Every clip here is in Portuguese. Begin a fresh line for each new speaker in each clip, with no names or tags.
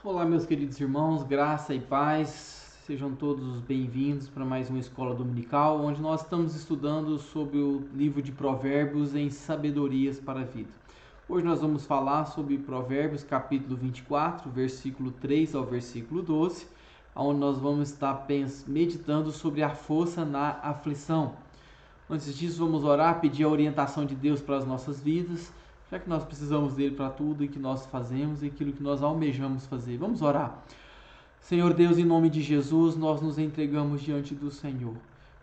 Olá, meus queridos irmãos, graça e paz, sejam todos bem-vindos para mais uma escola dominical, onde nós estamos estudando sobre o livro de Provérbios em Sabedorias para a Vida. Hoje nós vamos falar sobre Provérbios, capítulo 24, versículo 3 ao versículo 12, onde nós vamos estar meditando sobre a força na aflição. Antes disso, vamos orar, pedir a orientação de Deus para as nossas vidas, já que nós precisamos dele para tudo e que nós fazemos e aquilo que nós almejamos fazer. Vamos orar. Senhor Deus, em nome de Jesus, nós nos entregamos diante do Senhor.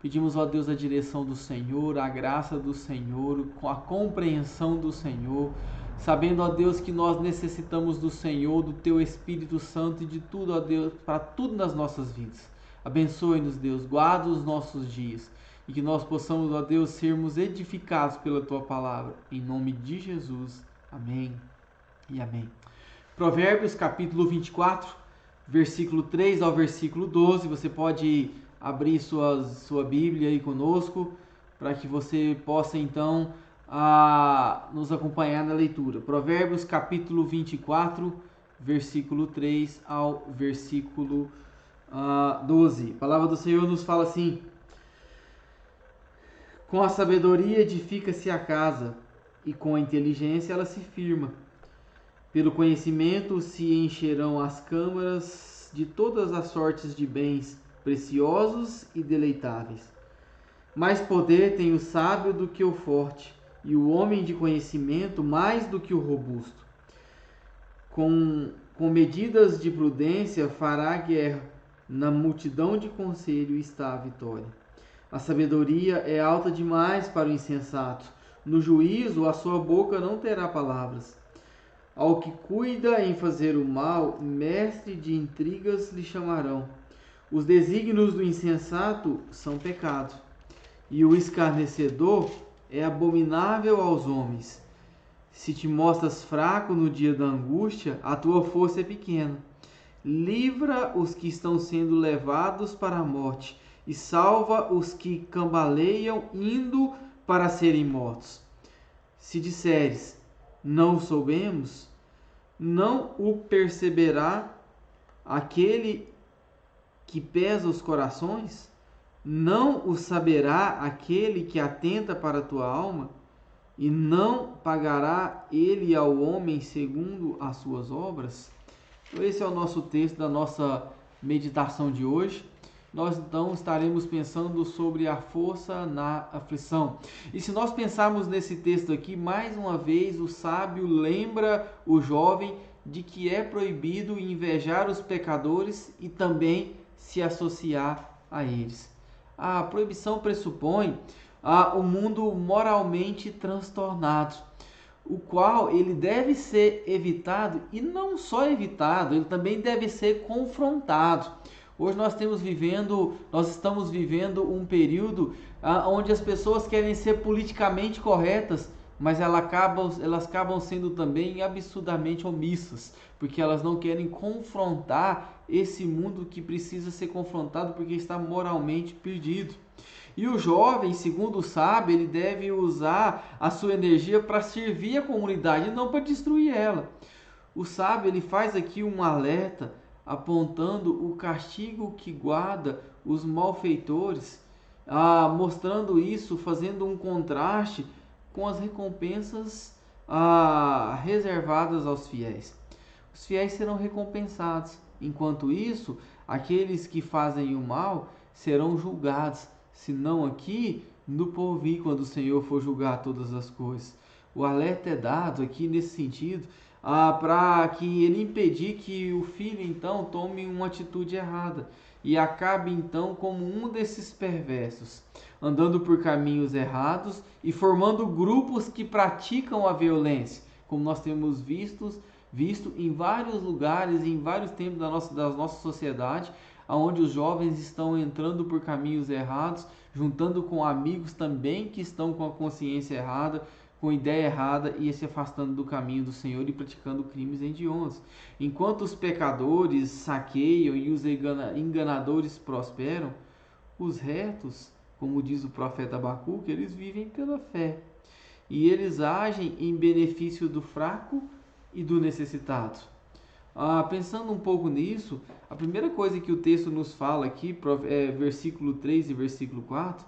Pedimos, ó Deus, a direção do Senhor, a graça do Senhor, com a compreensão do Senhor, sabendo, ó Deus, que nós necessitamos do Senhor, do Teu Espírito Santo e de tudo, ó Deus, para tudo nas nossas vidas. Abençoe-nos, Deus, guarda os nossos dias e que nós possamos, ó Deus, sermos edificados pela Tua palavra. Em nome de Jesus. Amém e amém. Provérbios, capítulo 24, versículo 3 ao versículo 12. Você pode abrir sua Bíblia aí conosco, para que você possa, então, nos acompanhar na leitura. Provérbios, capítulo 24, versículo 3 ao versículo 12. A palavra do Senhor nos fala assim: com a sabedoria edifica-se a casa, e com a inteligência ela se firma. Pelo conhecimento se encherão as câmaras de todas as sortes de bens preciosos e deleitáveis. Mais poder tem o sábio do que o forte, e o homem de conhecimento mais do que o robusto. Com medidas de prudência fará guerra, na multidão de conselho está a vitória. A sabedoria é alta demais para o insensato. No juízo, a sua boca não terá palavras. Ao que cuida em fazer o mal, mestre de intrigas lhe chamarão. Os desígnios do insensato são pecado, e o escarnecedor é abominável aos homens. Se te mostras fraco no dia da angústia, a tua força é pequena. Livra os que estão sendo levados para a morte, e salva os que cambaleiam indo para serem mortos. Se disseres, não o soubemos, não o perceberá aquele que pesa os corações? Não o saberá aquele que atenta para a tua alma? E não pagará ele ao homem segundo as suas obras? Então, esse é o nosso texto da nossa meditação de hoje. Nós então estaremos pensando sobre a força na aflição. E se nós pensarmos nesse texto aqui, mais uma vez o sábio lembra o jovem de que é proibido invejar os pecadores e também se associar a eles. A proibição pressupõe um mundo moralmente transtornado, o qual ele deve ser evitado, e não só evitado, ele também deve ser confrontado. Hoje nós estamos vivendo um período onde as pessoas querem ser politicamente corretas, mas elas acabam sendo também absurdamente omissas, porque elas não querem confrontar esse mundo que precisa ser confrontado porque está moralmente perdido. E o jovem, segundo o sábio, ele deve usar a sua energia para servir a comunidade e não para destruir ela. O sábio ele faz aqui um alerta apontando o castigo que guarda os malfeitores, mostrando isso, fazendo um contraste com as recompensas reservadas aos fiéis. Os fiéis serão recompensados, enquanto isso, aqueles que fazem o mal serão julgados, se não aqui, no porvir, quando o Senhor for julgar todas as coisas. O alerta é dado aqui nesse sentido, para que ele impedir que o filho então tome uma atitude errada e acabe então como um desses perversos, andando por caminhos errados e formando grupos que praticam a violência, como nós temos visto em vários lugares, em vários tempos da nossa sociedade, onde os jovens estão entrando por caminhos errados, juntando com amigos também que estão com a consciência errada, com ideia errada, e se afastando do caminho do Senhor e praticando crimes hediondos. Enquanto os pecadores saqueiam e os enganadores prosperam, os retos, como diz o profeta Abacuque, eles vivem pela fé. E eles agem em benefício do fraco e do necessitado. Pensando um pouco nisso, a primeira coisa que o texto nos fala aqui, versículo 3 e versículo 4,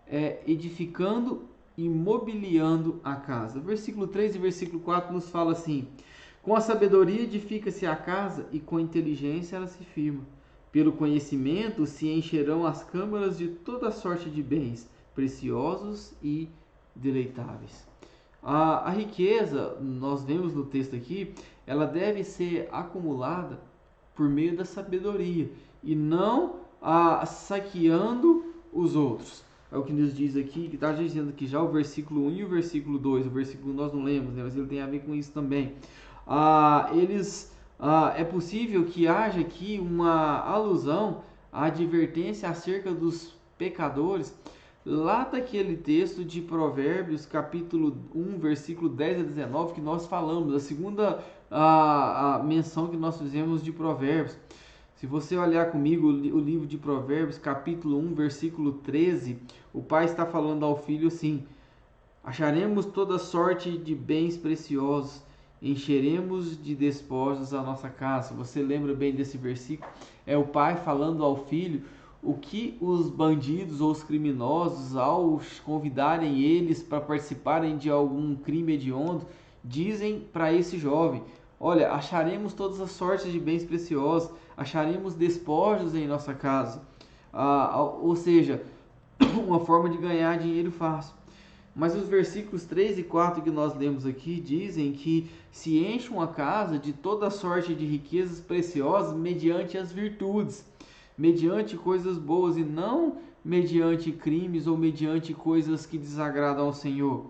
é edificando e mobiliando a casa. Versículo 3 e versículo 4 nos fala assim: com a sabedoria edifica-se a casa e com a inteligência ela se firma. Pelo conhecimento se encherão as câmaras de toda sorte de bens, preciosos e deleitáveis. A riqueza, nós vemos no texto aqui, ela deve ser acumulada por meio da sabedoria e não saqueando os outros. É o que nos diz aqui, que está dizendo que já o versículo 1 e o versículo 2, o versículo nós não lemos, né, mas ele tem a ver com isso também. É possível que haja aqui uma alusão à advertência acerca dos pecadores, lá daquele texto de Provérbios, capítulo 1, versículo 10 a 19, que nós falamos, a segunda a menção que nós fizemos de Provérbios. Se você olhar comigo o livro de Provérbios, capítulo 1, versículo 13, o pai está falando ao filho assim: acharemos toda sorte de bens preciosos, encheremos de despojos a nossa casa. Você lembra bem desse versículo? É o pai falando ao filho o que os bandidos ou os criminosos, ao convidarem eles para participarem de algum crime hediondo, dizem para esse jovem: olha, acharemos todas as sortes de bens preciosos, acharemos despojos em nossa casa. Ou seja, uma forma de ganhar dinheiro fácil. Mas os versículos 3 e 4 que nós lemos aqui dizem que se enche uma casa de toda sorte de riquezas preciosas mediante as virtudes, mediante coisas boas e não mediante crimes ou mediante coisas que desagradam ao Senhor.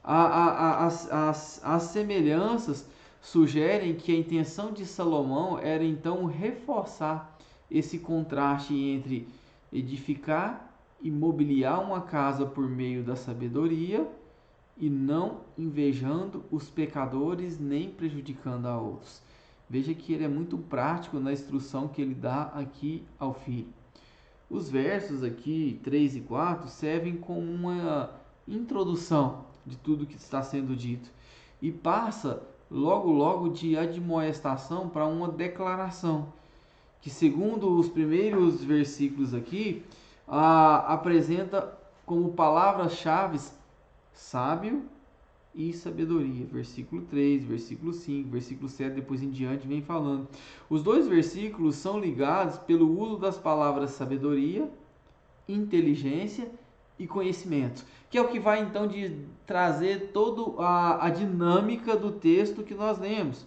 As semelhanças sugerem que a intenção de Salomão era então reforçar esse contraste entre edificar e mobiliar uma casa por meio da sabedoria e não invejando os pecadores nem prejudicando a outros. Veja que ele é muito prático na instrução que ele dá aqui ao filho. Os versos aqui 3 e 4 servem como uma introdução de tudo que está sendo dito e passa logo de admoestação para uma declaração que, segundo os primeiros versículos aqui, apresenta como palavras-chave sábio e sabedoria. Versículo 3, versículo 5, versículo 7, depois em diante vem falando. Os dois versículos são ligados pelo uso das palavras sabedoria, inteligência e conhecimento, que é o que vai então de trazer toda a dinâmica do texto que nós lemos.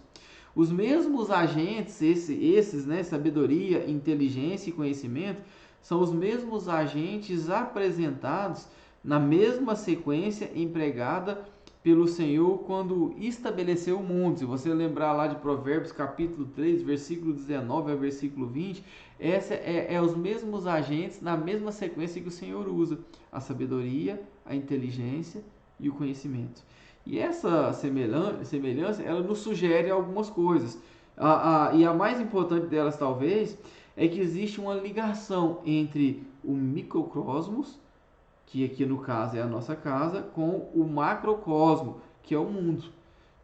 Os mesmos agentes, esses, né, sabedoria, inteligência e conhecimento, são os mesmos agentes apresentados na mesma sequência empregada pelo Senhor quando estabeleceu o mundo. Se você lembrar lá de Provérbios capítulo 3, versículo 19 ao versículo 20, essa é os mesmos agentes na mesma sequência que o Senhor usa: a sabedoria, a inteligência e o conhecimento. E essa semelhança, ela nos sugere algumas coisas. E a mais importante delas, talvez, é que existe uma ligação entre o microcosmos, que aqui no caso é a nossa casa, com o macrocosmo, que é o mundo,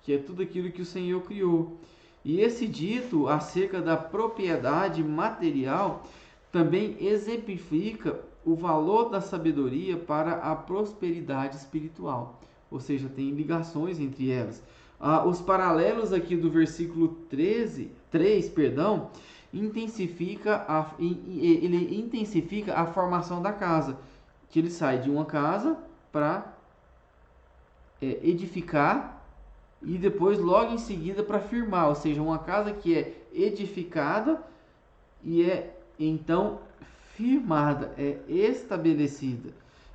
que é tudo aquilo que o Senhor criou. E esse dito acerca da propriedade material também exemplifica o valor da sabedoria para a prosperidade espiritual, ou seja, tem ligações entre elas. Os paralelos aqui do versículo 3, ele intensifica a formação da casa, que ele sai de uma casa para edificar e depois logo em seguida para firmar, ou seja, uma casa que é edificada e é então firmada, é estabelecida,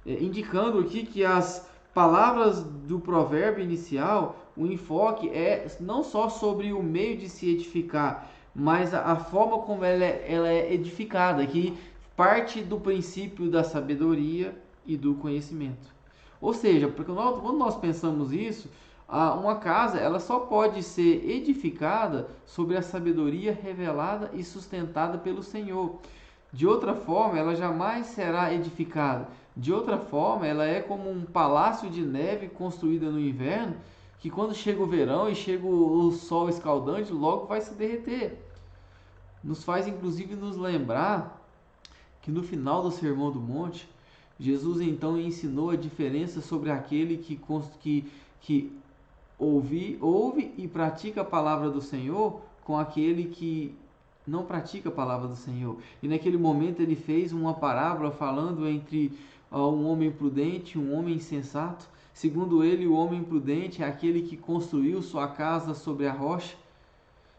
indicando aqui que as palavras do provérbio inicial, o enfoque é não só sobre o meio de se edificar, mas a forma como ela é edificada, que parte do princípio da sabedoria e do conhecimento. Ou seja, porque quando nós pensamos isso, uma casa ela só pode ser edificada sobre a sabedoria revelada e sustentada pelo Senhor. De outra forma, ela jamais será edificada. De outra forma, ela é como um palácio de neve construída no inverno, que quando chega o verão e chega o sol escaldante, logo vai se derreter. Nos faz inclusive nos lembrar que no final do Sermão do Monte, Jesus então ensinou a diferença sobre aquele que ouve e pratica a palavra do Senhor com aquele que não pratica a palavra do Senhor. E naquele momento ele fez uma parábola falando entre um homem prudente e um homem insensato. Segundo ele, o homem prudente é aquele que construiu sua casa sobre a rocha,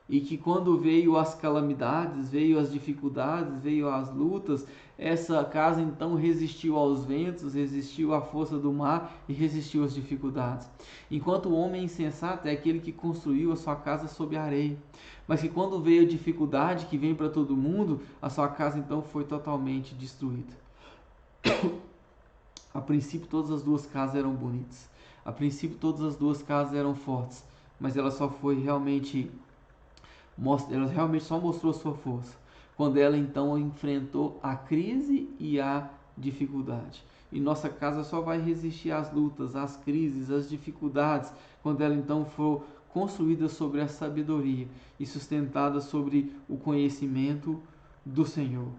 e que quando veio as calamidades, veio as dificuldades, veio as lutas, essa casa então resistiu aos ventos, resistiu à força do mar e resistiu às dificuldades. Enquanto o homem insensato é aquele que construiu a sua casa sob a areia, mas que quando veio a dificuldade que vem para todo mundo, a sua casa então foi totalmente destruída. A princípio todas as duas casas eram bonitas, a princípio todas as duas casas eram fortes, mas ela realmente só mostrou sua força quando ela então enfrentou a crise e a dificuldade. E nossa casa só vai resistir às lutas, às crises, às dificuldades, quando ela então for construída sobre a sabedoria e sustentada sobre o conhecimento do Senhor.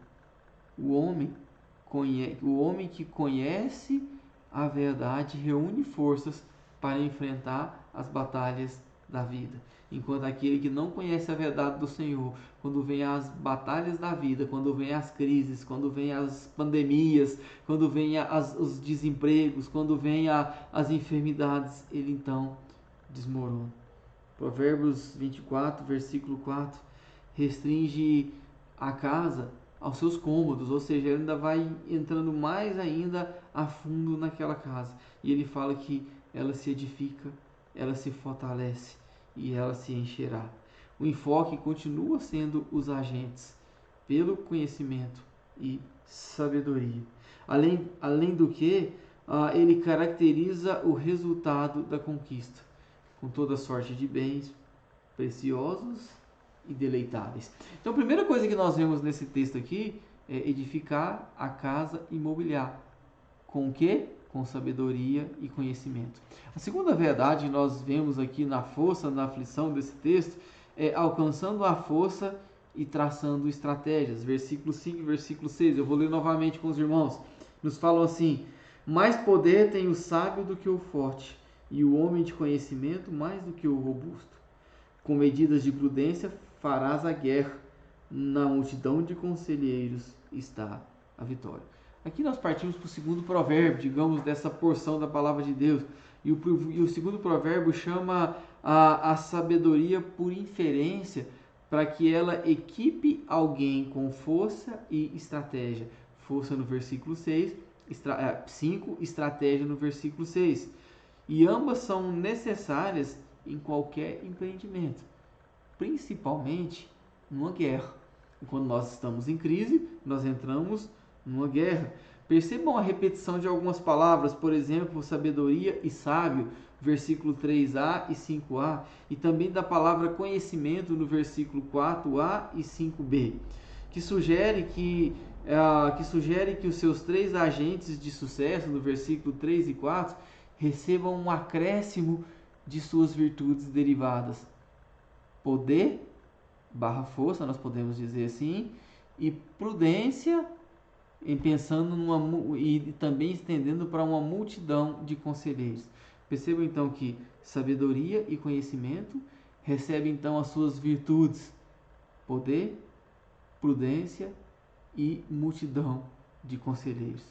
O homem que conhece a verdade reúne forças para enfrentar as batalhas da vida. Enquanto aquele que não conhece a verdade do Senhor, quando vem as batalhas da vida, quando vem as crises, quando vem as pandemias, quando vem os desempregos, quando vem as enfermidades, ele então desmorona. Provérbios 24, versículo 4, restringe a casa aos seus cômodos, ou seja, ele ainda vai entrando mais ainda a fundo naquela casa. E ele fala que ela se edifica, ela se fortalece e ela se encherá. O enfoque continua sendo os agentes, pelo conhecimento e sabedoria. Além do que, ele caracteriza o resultado da conquista, com toda sorte de bens preciosos e deleitáveis. Então, a primeira coisa que nós vemos nesse texto aqui é edificar a casa e mobiliar. Com o quê? Com sabedoria e conhecimento. A segunda verdade que nós vemos aqui na força, na aflição desse texto, é alcançando a força e traçando estratégias. Versículo 5 e versículo 6. Eu vou ler novamente com os irmãos. Nos falam assim: mais poder tem o sábio do que o forte, e o homem de conhecimento mais do que o robusto. Com medidas de prudência farás a guerra, na multidão de conselheiros está a vitória. Aqui nós partimos para o segundo provérbio, digamos, dessa porção da palavra de Deus. E o segundo provérbio chama a sabedoria por inferência, para que ela equipe alguém com força e estratégia. Força no versículo 5, estratégia no versículo 6. E ambas são necessárias em qualquer empreendimento, principalmente numa guerra. E quando nós estamos em crise, nós entramos numa guerra. Percebam a repetição de algumas palavras, por exemplo, sabedoria e sábio, versículo 3a e 5a, e também da palavra conhecimento no versículo 4a e 5b, que sugere que os seus três agentes de sucesso, no versículo 3 e 4, recebam um acréscimo de suas virtudes derivadas. Poder, força, nós podemos dizer assim, e prudência, e também estendendo para uma multidão de conselheiros. Percebam então que sabedoria e conhecimento recebem então as suas virtudes: poder, prudência e multidão de conselheiros.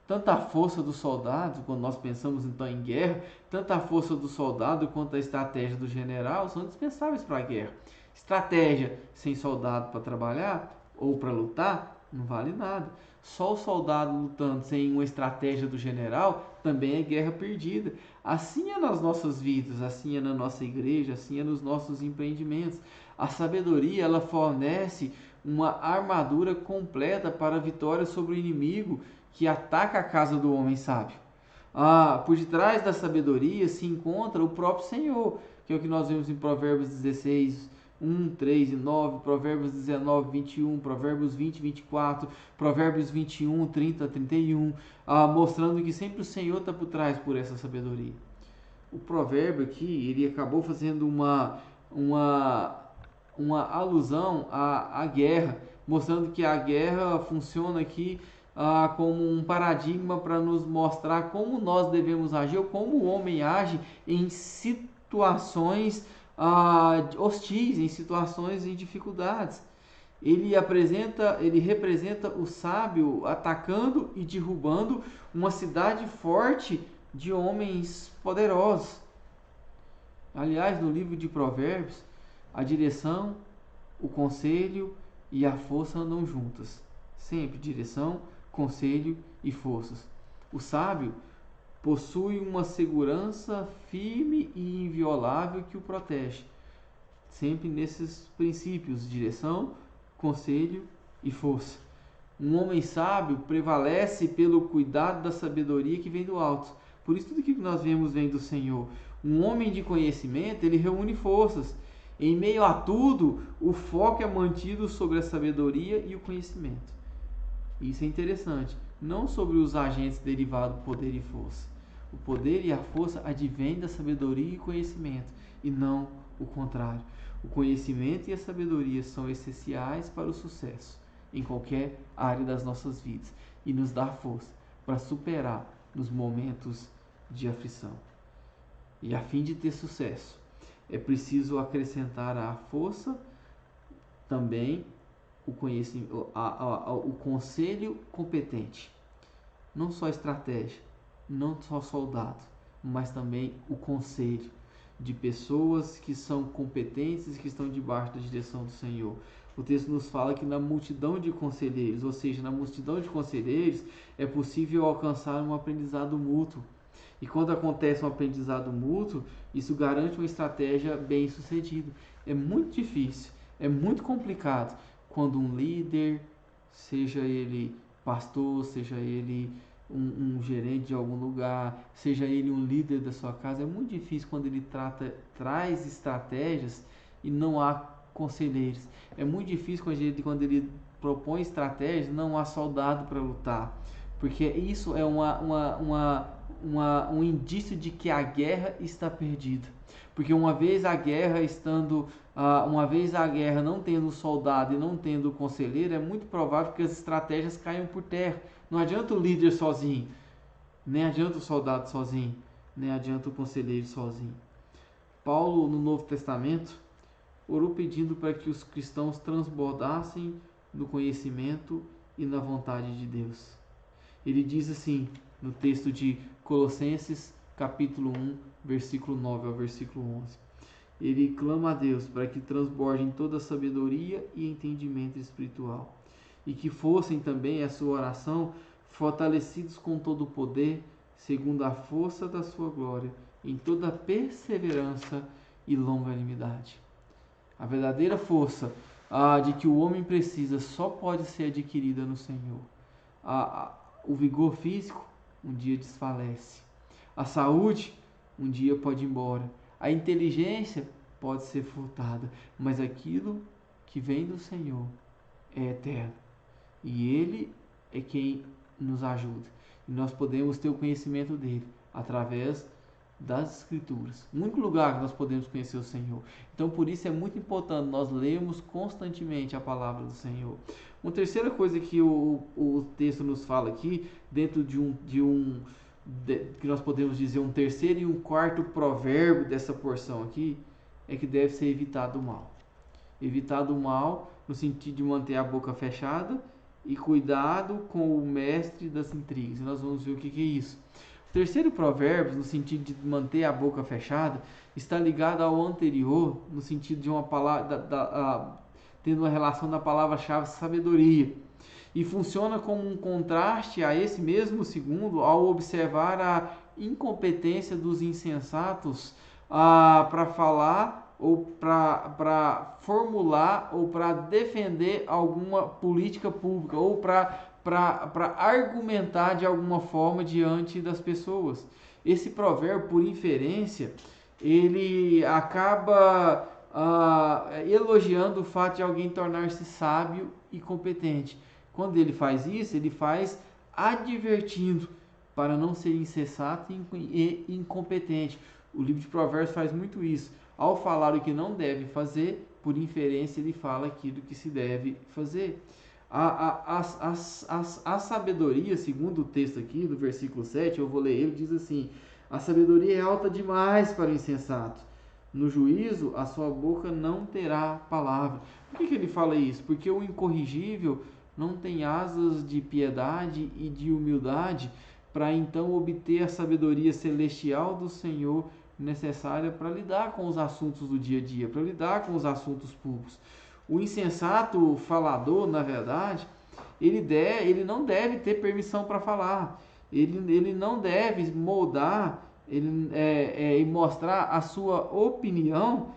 Tanto a força do soldado, quando nós pensamos então em guerra, tanto a força do soldado quanto a estratégia do general são indispensáveis para a guerra. Estratégia sem soldado para trabalhar ou para lutar não vale nada. Só o soldado lutando sem uma estratégia do general também é guerra perdida. Assim é nas nossas vidas, assim é na nossa igreja, assim é nos nossos empreendimentos. A sabedoria, ela fornece uma armadura completa para a vitória sobre o inimigo que ataca a casa do homem sábio. Por detrás da sabedoria se encontra o próprio Senhor, que é o que nós vemos em Provérbios 16, 1, 3 e 9, Provérbios 19, 21, Provérbios 20, 24, Provérbios 21, 30, 31, mostrando que sempre o Senhor está por trás por essa sabedoria. o provérbio aqui, ele acabou fazendo uma alusão à guerra, mostrando que a guerra funciona aqui como um paradigma para nos mostrar como nós devemos agir, ou como o homem age em situações hostis, em situações de dificuldades. Ele representa o sábio atacando e derrubando uma cidade forte de homens poderosos. Aliás, no livro de Provérbios, a direção, o conselho e a força andam juntas. Sempre direção, conselho e forças. O sábio possui uma segurança firme e inviolável que o protege. Sempre nesses princípios: direção, conselho e força. Um homem sábio prevalece pelo cuidado da sabedoria que vem do alto. Por isso tudo que nós vemos vem do Senhor. Um homem de conhecimento, ele reúne forças. Em meio a tudo, o foco é mantido sobre a sabedoria e o conhecimento. Isso é interessante. Não sobre os agentes derivados do poder e força. O poder e a força advêm da sabedoria e conhecimento, e não o contrário. O conhecimento e a sabedoria são essenciais para o sucesso em qualquer área das nossas vidas e nos dá força para superar nos momentos de aflição. E a fim de ter sucesso, é preciso acrescentar à força também o conhecimento, o conselho competente. Não só estratégia, não só soldado, mas também o conselho de pessoas que são competentes, que estão debaixo da direção do Senhor. O texto nos fala que na multidão de conselheiros, ou seja, na multidão de conselheiros, é possível alcançar um aprendizado mútuo. E quando acontece um aprendizado mútuo, isso garante uma estratégia bem sucedida. É muito difícil, é muito complicado quando um líder, seja ele pastor, seja ele um gerente de algum lugar, seja ele um líder da sua casa, é muito difícil quando ele traz estratégias e não há conselheiros. É muito difícil quando ele propõe estratégias, não há soldado para lutar, porque isso é um indício de que a guerra está perdida. Porque uma vez a guerra não tendo soldado e não tendo conselheiro, é muito provável que as estratégias caiam por terra. Não adianta o líder sozinho, nem adianta o soldado sozinho, nem adianta o conselheiro sozinho. Paulo, no Novo Testamento, orou pedindo para que os cristãos transbordassem no conhecimento e na vontade de Deus. Ele diz assim, no texto de Colossenses, capítulo 1, versículo 9 ao versículo 11. Ele clama a Deus para que transbordem toda sabedoria e entendimento espiritual, e que fossem também a sua oração fortalecidos com todo o poder, segundo a força da sua glória, em toda perseverança e longanimidade. A verdadeira força de que o homem precisa só pode ser adquirida no Senhor. O vigor físico um dia desfalece. A saúde um dia pode ir embora. A inteligência pode ser furtada, mas aquilo que vem do Senhor é eterno. E Ele é quem nos ajuda. E nós podemos ter o conhecimento dele através das Escrituras. O único lugar que nós podemos conhecer o Senhor. Então, por isso é muito importante nós lermos constantemente a palavra do Senhor. Uma terceira coisa que o texto nos fala aqui, dentro que nós podemos dizer um terceiro e um quarto provérbio dessa porção aqui, é que deve ser evitado o mal. Evitado o mal no sentido de manter a boca fechada e cuidado com o mestre das intrigas. E nós vamos ver o que é isso. O terceiro provérbio, no sentido de manter a boca fechada, está ligado ao anterior, no sentido de uma palavra, tendo uma relação da palavra-chave sabedoria. E funciona como um contraste a esse mesmo segundo, ao observar a incompetência dos insensatos para falar ou para formular ou para defender alguma política pública ou para argumentar de alguma forma diante das pessoas. Esse provérbio, por inferência, ele acaba elogiando o fato de alguém tornar-se sábio e competente. Quando ele faz isso, ele faz advertindo para não ser insensato e incompetente. O livro de Provérbios faz muito isso. Ao falar o que não deve fazer, por inferência ele fala aquilo que se deve fazer. A sabedoria, segundo o texto aqui do versículo 7, eu vou ler ele, diz assim: a sabedoria é alta demais para o insensato. No juízo, a sua boca não terá palavra. Por que ele fala isso? Porque o incorrigível não tem asas de piedade e de humildade para então obter a sabedoria celestial do Senhor necessária para lidar com os assuntos do dia a dia, para lidar com os assuntos públicos. O insensato falador, na verdade, ele não deve ter permissão para falar. Ele não deve moldar e mostrar a sua opinião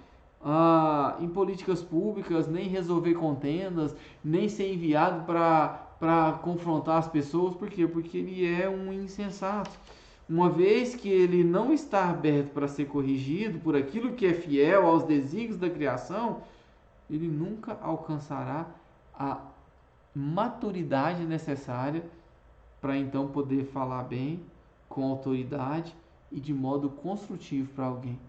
em políticas públicas, nem resolver contendas, nem ser enviado para confrontar as pessoas. Por quê? Porque ele é um insensato. Uma vez que ele não está aberto para ser corrigido por aquilo que é fiel aos desígnios da criação, ele nunca alcançará a maturidade necessária para então poder falar bem, com autoridade e de modo construtivo para alguém.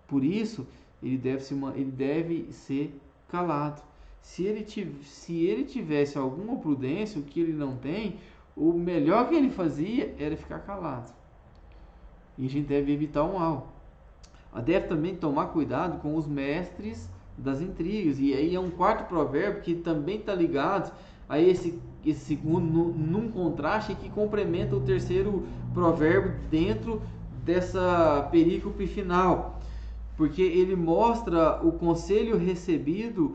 Por isso, ele deve ser calado. Se ele tivesse alguma prudência, o que ele não tem, o melhor que ele fazia era ficar calado. E a gente deve evitar o mal. Deve também tomar cuidado com os mestres das intrigas. E aí é um quarto provérbio que também está ligado a esse segundo, num contraste que complementa o terceiro provérbio dentro dessa perícope final. Porque ele mostra o conselho recebido,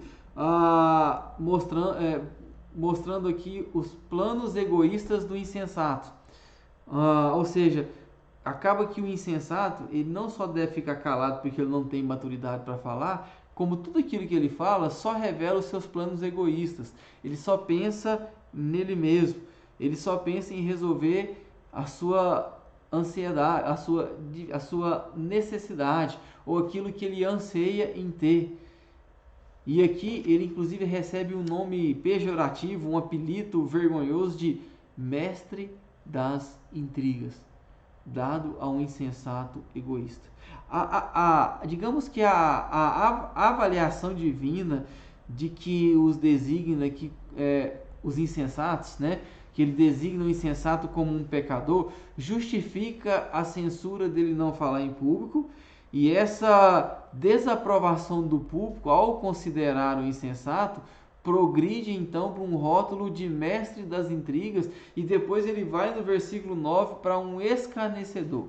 mostrando aqui os planos egoístas do insensato. Ou seja, acaba que o insensato, ele não só deve ficar calado porque ele não tem maturidade para falar, como tudo aquilo que ele fala só revela os seus planos egoístas. Ele só pensa nele mesmo. Ele só pensa em resolver a sua ansiedade, a sua necessidade, ou aquilo que ele anseia em ter. E aqui ele inclusive recebe um nome pejorativo, um apelido vergonhoso de mestre das intrigas, dado a um insensato egoísta. Digamos que a avaliação divina de que os designa, os insensatos, né, que ele designa o insensato como um pecador, justifica a censura dele não falar em público, e essa desaprovação do público ao considerar o insensato progride então para um rótulo de mestre das intrigas, e depois ele vai no versículo 9 para um escarnecedor,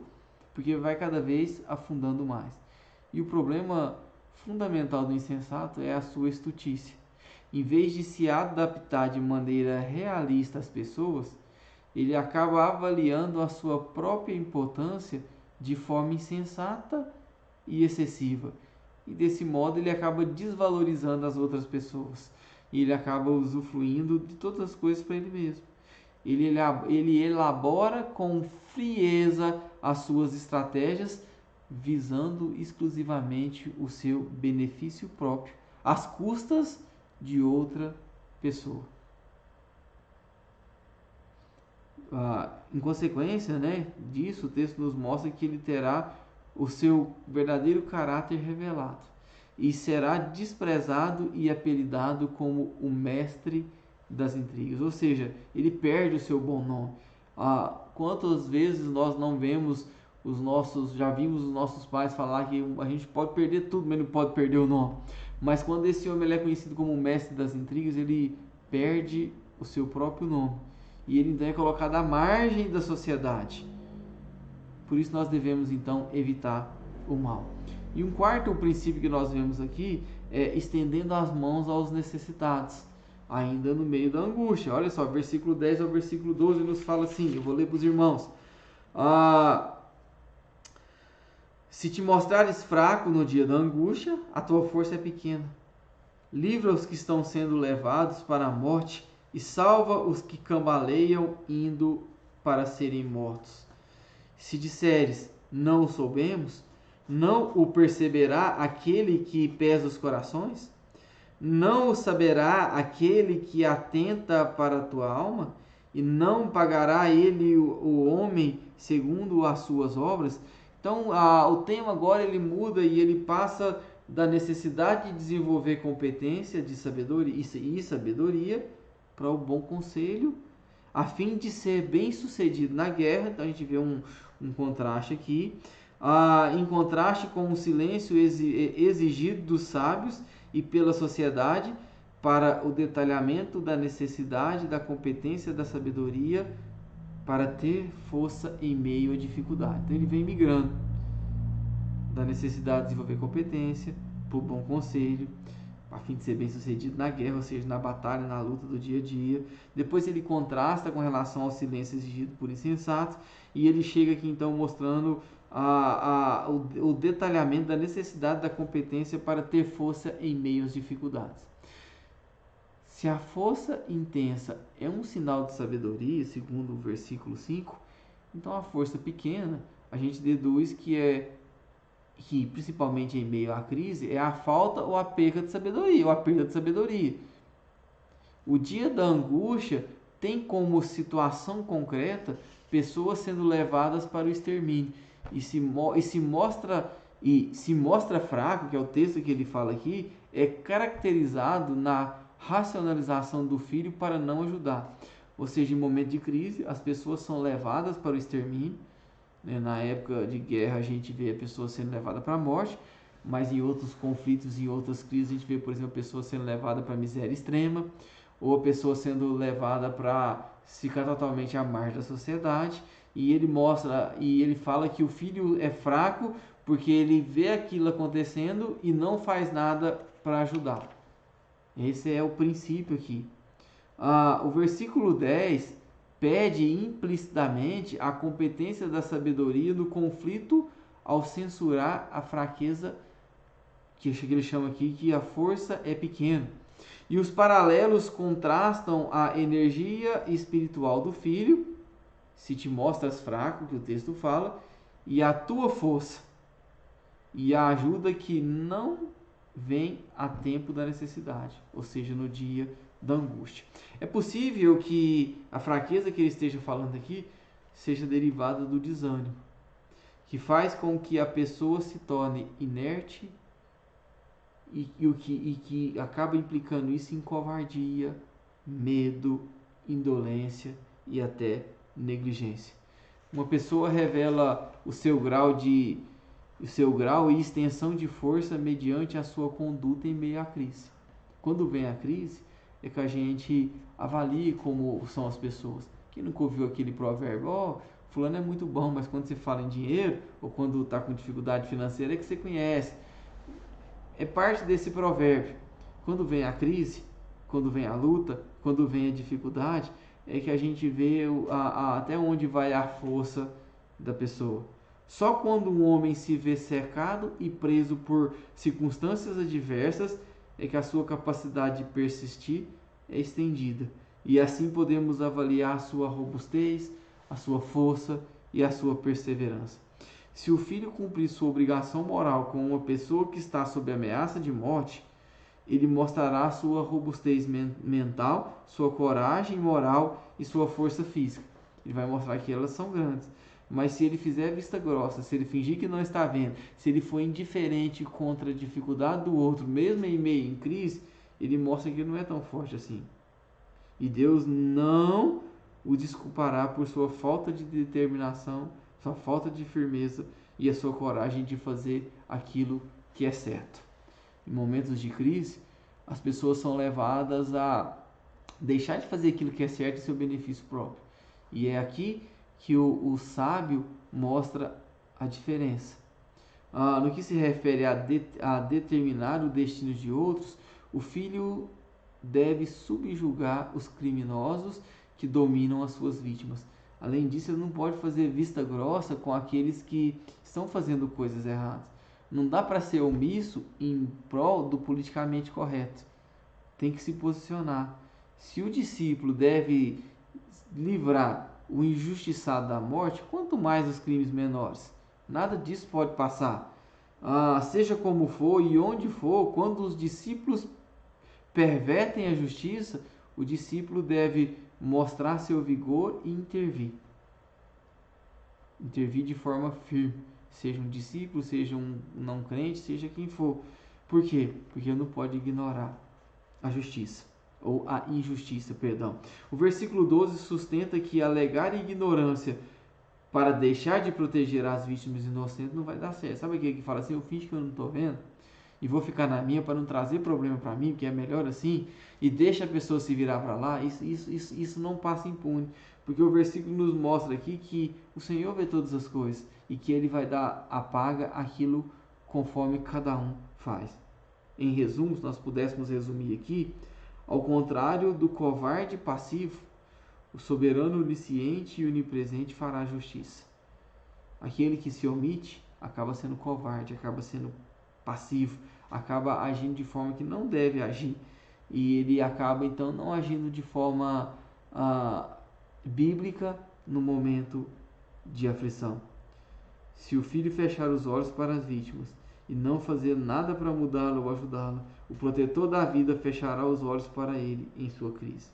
porque vai cada vez afundando mais. E o problema fundamental do insensato é a sua estutícia. Em vez de se adaptar de maneira realista às pessoas, ele acaba avaliando a sua própria importância de forma insensata e excessiva. E desse modo ele acaba desvalorizando as outras pessoas. E ele acaba usufruindo de todas as coisas para ele mesmo. Ele elabora com frieza as suas estratégias, visando exclusivamente o seu benefício próprio, às custas de outra pessoa. Em consequência, né, disso, o texto nos mostra que ele terá o seu verdadeiro caráter revelado e será desprezado e apelidado como o mestre das intrigas, ou seja, ele perde o seu bom nome. Quantas vezes nós não vemos já vimos os nossos pais falar que a gente pode perder tudo, mas não pode perder o nome. Mas quando esse homem é conhecido como o mestre das intrigas, ele perde o seu próprio nome. E ele então é colocado à margem da sociedade. Por isso nós devemos então evitar o mal. E um quarto princípio que nós vemos aqui é estendendo as mãos aos necessitados, ainda no meio da angústia. Olha só, versículo 10 ao versículo 12 nos fala assim, eu vou ler para os irmãos. Se te mostrares fraco no dia da angústia, a tua força é pequena. Livra os que estão sendo levados para a morte e salva os que cambaleiam indo para serem mortos. Se disseres, não o soubemos, não o perceberá aquele que pesa os corações? Não o saberá aquele que atenta para a tua alma? E não pagará ele o homem segundo as suas obras? Então, o tema agora ele muda e ele passa da necessidade de desenvolver competência de sabedoria e sabedoria para o bom conselho, a fim de ser bem sucedido na guerra. Então a gente vê um contraste aqui, em contraste com o silêncio exigido dos sábios e pela sociedade para o detalhamento da necessidade, da competência, da sabedoria para ter força em meio à dificuldade. Então ele vem migrando da necessidade de desenvolver competência para o bom conselho, a fim de ser bem sucedido na guerra, ou seja, na batalha, na luta do dia a dia. Depois ele contrasta com relação ao silêncio exigido por insensatos, e ele chega aqui então mostrando o detalhamento da necessidade da competência para ter força em meio às dificuldades. Se a força intensa é um sinal de sabedoria, segundo o versículo 5, então a força pequena, a gente deduz que principalmente em meio à crise, é a falta ou a perda de sabedoria, O dia da angústia tem como situação concreta pessoas sendo levadas para o extermínio e se mostra fraco, que é o texto que ele fala aqui, é caracterizado na racionalização do filho para não ajudar. Ou seja, em momento de crise, as pessoas são levadas para o extermínio. Na época de guerra a gente vê a pessoa sendo levada para a morte, mas em outros conflitos, em outras crises, a gente vê, por exemplo, a pessoa sendo levada para a miséria extrema, ou a pessoa sendo levada para ficar totalmente à margem da sociedade. E ele fala que o filho é fraco porque ele vê aquilo acontecendo e não faz nada para ajudar. Esse é o princípio aqui. O versículo 10 pede implicitamente a competência da sabedoria no conflito ao censurar a fraqueza, que ele chama aqui que a força é pequena. E os paralelos contrastam a energia espiritual do filho, se te mostras fraco, que o texto fala, e a tua força, e a ajuda que não vem a tempo da necessidade, ou seja, no dia da angústia. É possível que a fraqueza que ele esteja falando aqui seja derivada do desânimo, que faz com que a pessoa se torne inerte e que acaba implicando isso em covardia, medo, indolência e até negligência. Uma pessoa revela o seu grau e extensão de força mediante a sua conduta em meio à crise. Quando vem a crise, é que a gente avalie como são as pessoas. Quem nunca ouviu aquele provérbio, fulano é muito bom, mas quando você fala em dinheiro, ou quando está com dificuldade financeira, é que você conhece. É parte desse provérbio. Quando vem a crise, quando vem a luta, quando vem a dificuldade, é que a gente vê até onde vai a força da pessoa. Só quando um homem se vê cercado e preso por circunstâncias adversas é que a sua capacidade de persistir é estendida. E assim podemos avaliar a sua robustez, a sua força e a sua perseverança. Se o filho cumprir sua obrigação moral com uma pessoa que está sob ameaça de morte, ele mostrará sua robustez mental, sua coragem moral e sua força física. Ele vai mostrar que elas são grandes. Mas se ele fizer vista grossa, se ele fingir que não está vendo, se ele for indiferente contra a dificuldade do outro, mesmo em meio em crise, ele mostra que ele não é tão forte assim. E Deus não o desculpará por sua falta de determinação, sua falta de firmeza e a sua coragem de fazer aquilo que é certo. Em momentos de crise, as pessoas são levadas a deixar de fazer aquilo que é certo em seu benefício próprio. E é aqui que o sábio mostra a diferença. No que se refere a determinar o destino de outros, o filho deve subjugar os criminosos que dominam as suas vítimas. Além disso, ele não pode fazer vista grossa com aqueles que estão fazendo coisas erradas. Não dá para ser omisso em prol do politicamente correto. Tem que se posicionar. Se o discípulo deve livrar o injustiçado da morte, quanto mais os crimes menores. Nada disso pode passar. Seja como for e onde for, quando os discípulos pervertem a justiça, o discípulo deve mostrar seu vigor e intervir. Intervir de forma firme, seja um discípulo, seja um não crente, seja quem for. Por quê? Porque não pode ignorar a justiça, ou a injustiça, perdão. O versículo 12 sustenta que alegar ignorância para deixar de proteger as vítimas inocentes não vai dar certo. Sabe aquele que fala assim, eu finjo que eu não estou vendo e vou ficar na minha para não trazer problema para mim, que é melhor assim, e deixa a pessoa se virar para lá? Isso não passa impune, porque o versículo nos mostra aqui que o Senhor vê todas as coisas e que Ele vai dar a paga aquilo conforme cada um faz. Em resumo, se nós pudéssemos resumir aqui, ao contrário do covarde passivo, o soberano onisciente e onipresente fará justiça. Aquele que se omite acaba sendo covarde, acaba sendo passivo, acaba agindo de forma que não deve agir. E ele acaba então não agindo de forma bíblica no momento de aflição. Se o filho fechar os olhos para as vítimas e não fazer nada para mudá-lo ou ajudá-lo, o protetor da vida fechará os olhos para ele em sua crise.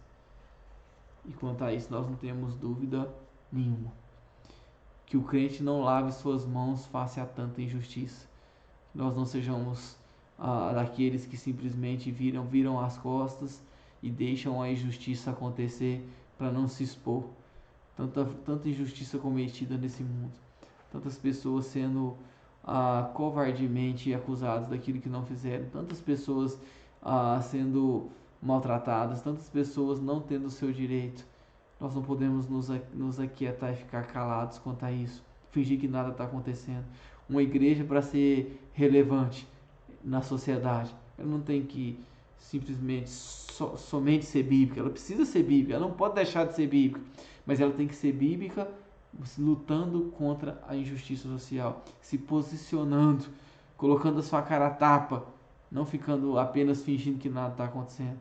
E quanto a isso, nós não temos dúvida nenhuma. Que o crente não lave suas mãos face a tanta injustiça. Que nós não sejamos daqueles que simplesmente viram as costas e deixam a injustiça acontecer para não se expor. Tanta injustiça cometida nesse mundo. Tantas pessoas sendo covardemente acusadas daquilo que não fizeram. Tantas pessoas sendo maltratadas, tantas pessoas não tendo o seu direito. Nós não podemos nos aquietar e ficar calados quanto a isso, fingir que nada está acontecendo. Uma igreja, para ser relevante na sociedade, ela não tem que simplesmente somente ser bíblica, ela precisa ser bíblica, ela não pode deixar de ser bíblica, mas ela tem que ser bíblica lutando contra a injustiça social, se posicionando, colocando a sua cara a tapa, não ficando apenas fingindo que nada está acontecendo.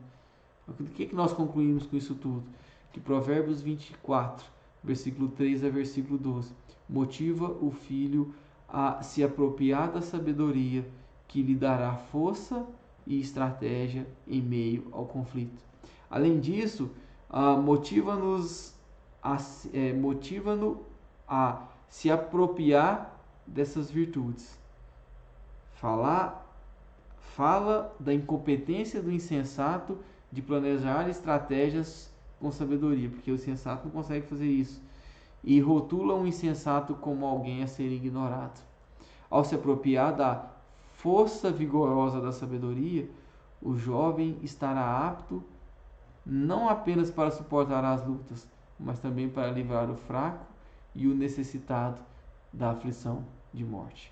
O que nós concluímos com isso tudo? Que Provérbios 24, versículo 3 a versículo 12, motiva o filho a se apropriar da sabedoria que lhe dará força e estratégia em meio ao conflito. Além disso, motiva-nos a se apropriar dessas virtudes. Fala da incompetência do insensato de planejar estratégias com sabedoria, porque o insensato não consegue fazer isso. E rotula um insensato como alguém a ser ignorado. Ao se apropriar da força vigorosa da sabedoria, o jovem estará apto não apenas para suportar as lutas, mas também para livrar o fraco e o necessitado da aflição de morte.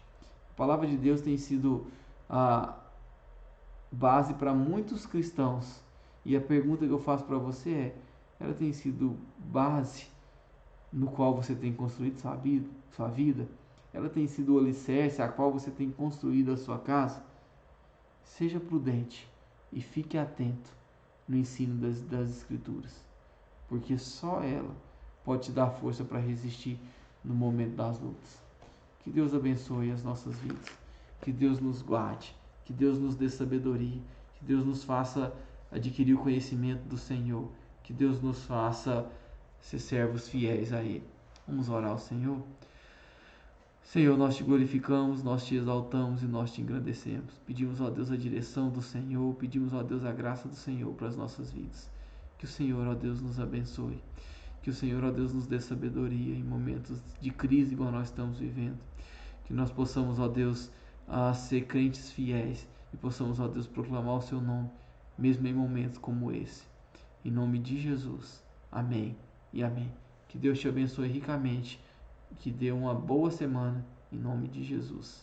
A palavra de Deus tem sido a base para muitos cristãos. E a pergunta que eu faço para você é: ela tem sido base no qual você tem construído sua vida? Ela tem sido o alicerce a qual você tem construído a sua casa? Seja prudente e fique atento no ensino das Escrituras, porque só ela pode te dar força para resistir no momento das lutas. Que Deus abençoe as nossas vidas, que Deus nos guarde, que Deus nos dê sabedoria, que Deus nos faça adquirir o conhecimento do Senhor, que Deus nos faça ser servos fiéis a Ele. Vamos orar ao Senhor. Senhor, nós te glorificamos, nós te exaltamos e nós te engrandecemos. Pedimos, ó Deus, a direção do Senhor, pedimos, ó Deus, a graça do Senhor para as nossas vidas. Que o Senhor, ó Deus, nos abençoe. Que o Senhor, ó Deus, nos dê sabedoria em momentos de crise igual nós estamos vivendo. Que nós possamos, ó Deus, ser crentes fiéis e possamos, ó Deus, proclamar o seu nome, mesmo em momentos como esse. Em nome de Jesus. Amém e amém. Que Deus te abençoe ricamente. Que dê uma boa semana, em nome de Jesus.